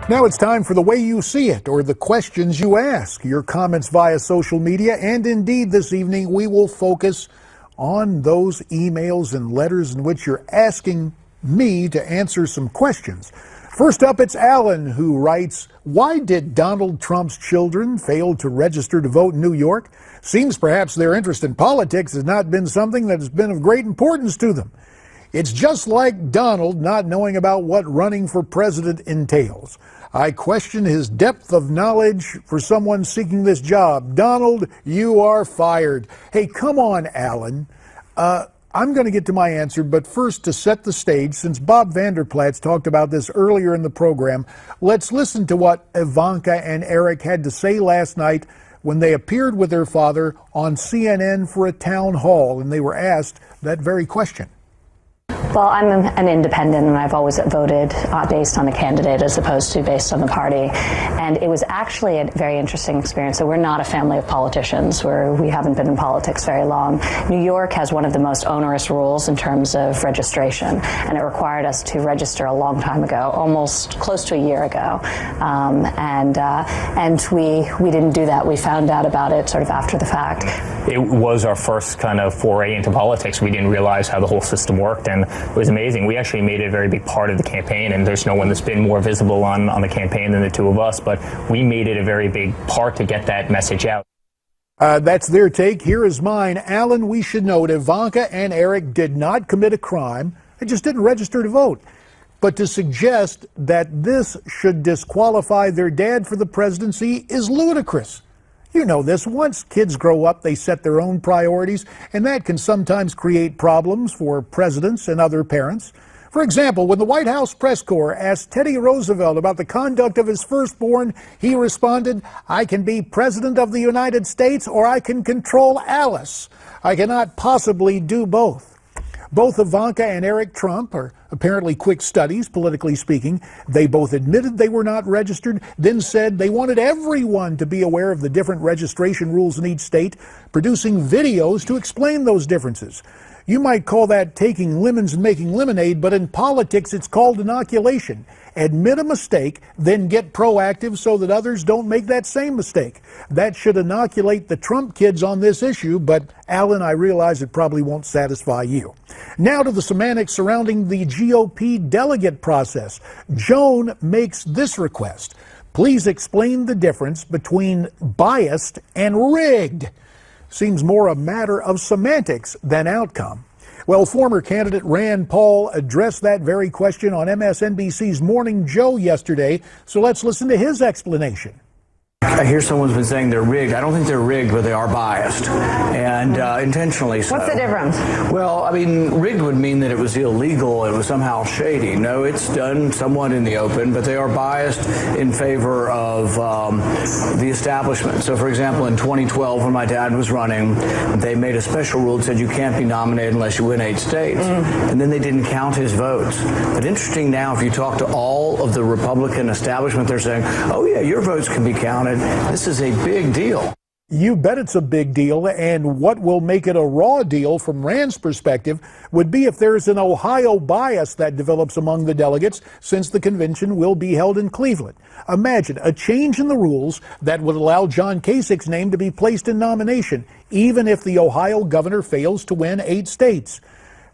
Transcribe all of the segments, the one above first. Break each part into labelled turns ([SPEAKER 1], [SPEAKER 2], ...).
[SPEAKER 1] Now it's time for The Way You See It, or the questions you ask. Your comments via social media, and indeed this evening we will focus on those emails and letters in which you're asking me to answer some questions. First up, it's Alan who writes, why did Donald Trump's children fail to register to vote in New York? Seems perhaps their interest in politics has not been something that has been of great importance to them. It's just like Donald not knowing about what running for president entails. I question his depth of knowledge for someone seeking this job. Donald, you are fired. Hey, come on, Alan. I'm going to get to my answer, but first, to set the stage, since Bob Vanderplaats talked about this earlier in the program, let's listen to what Ivanka and Eric had to say last night when they appeared with their father on CNN for a town hall, and they were asked that very question.
[SPEAKER 2] Well, I'm an independent, and I've always voted based on the candidate as opposed to based on the party. And it was actually a very interesting experience. So we're not a family of politicians. We haven't been in politics very long. New York has one of the most onerous rules in terms of registration, and it required us to register a long time ago, almost close to a year ago. And we didn't do that. We found out about it sort of after the fact.
[SPEAKER 3] It was our first kind of foray into politics. We didn't realize how the whole system worked, and it was amazing. We actually made it a very big part of the campaign, and there's no one that's been more visible on the campaign than the two of us, but we made it a very big part to get that message out.
[SPEAKER 1] That's their take. Here is mine. Alan, we should note Ivanka and Eric did not commit a crime. They just didn't register to vote. But to suggest that this should disqualify their dad for the presidency is ludicrous. You know this. Once kids grow up, they set their own priorities, and that can sometimes create problems for presidents and other parents. For example, when the White House press corps asked Teddy Roosevelt about the conduct of his firstborn, he responded, "I can be president of the United States or I can control Alice. I cannot possibly do both." Both Ivanka and Eric Trump are apparently quick studies, politically speaking. They both admitted they were not registered, then said they wanted everyone to be aware of the different registration rules in each state, producing videos to explain those differences. You might call that taking lemons and making lemonade, but in politics it's called inoculation. Admit a mistake, then get proactive so that others don't make that same mistake. That should inoculate the Trump kids on this issue, but Alan, I realize it probably won't satisfy you. Now to the semantics surrounding the GOP delegate process. Joan makes this request. Please explain the difference between biased and rigged. Seems more a matter of semantics than outcome. Well, former candidate Rand Paul addressed that very question on MSNBC's Morning Joe yesterday, so let's listen to his explanation.
[SPEAKER 4] I hear someone's been saying they're rigged. I don't think they're rigged, but they are biased, and intentionally so.
[SPEAKER 2] What's the difference?
[SPEAKER 4] Well, I mean, rigged would mean that it was illegal, it was somehow shady. No, it's done somewhat in the open, but they are biased in favor of the establishment. So, for example, in 2012, when my dad was running, they made a special rule that said you can't be nominated unless you win 8 states, and then they didn't count his votes. But interesting now, if you talk to all of the Republican establishment, they're saying, oh yeah, your votes can be counted. This is a big deal.
[SPEAKER 1] You bet it's a big deal, and what will make it a raw deal from Rand's perspective would be if there's an Ohio bias that develops among the delegates, since the convention will be held in Cleveland. Imagine a change in the rules that would allow John Kasich's name to be placed in nomination, even if the Ohio governor fails to win 8 states.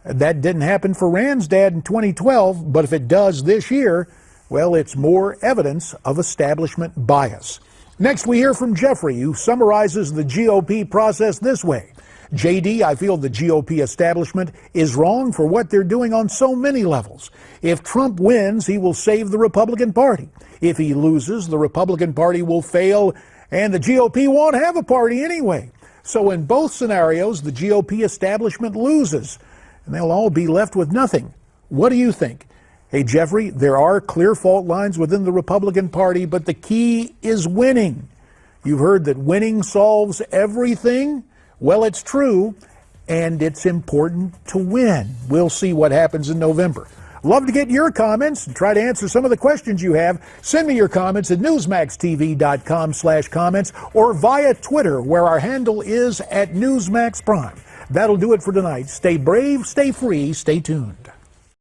[SPEAKER 1] That didn't happen for Rand's dad in 2012, but if it does this year, well, it's more evidence of establishment bias. Next, we hear from Jeffrey, who summarizes the GOP process this way. JD, I feel the GOP establishment is wrong for what they're doing on so many levels. If Trump wins, he will save the Republican Party. If he loses, the Republican Party will fail, and the GOP won't have a party anyway. So in both scenarios, the GOP establishment loses, and they'll all be left with nothing. What do you think? Hey, Jeffrey, there are clear fault lines within the Republican Party, but the key is winning. You've heard that winning solves everything. Well, it's true, and it's important to win. We'll see what happens in November. Love to get your comments and try to answer some of the questions you have. Send me your comments at newsmaxtv.com/comments or via Twitter, where our handle is @NewsmaxPrime. That'll do it for tonight. Stay brave, stay free, stay tuned.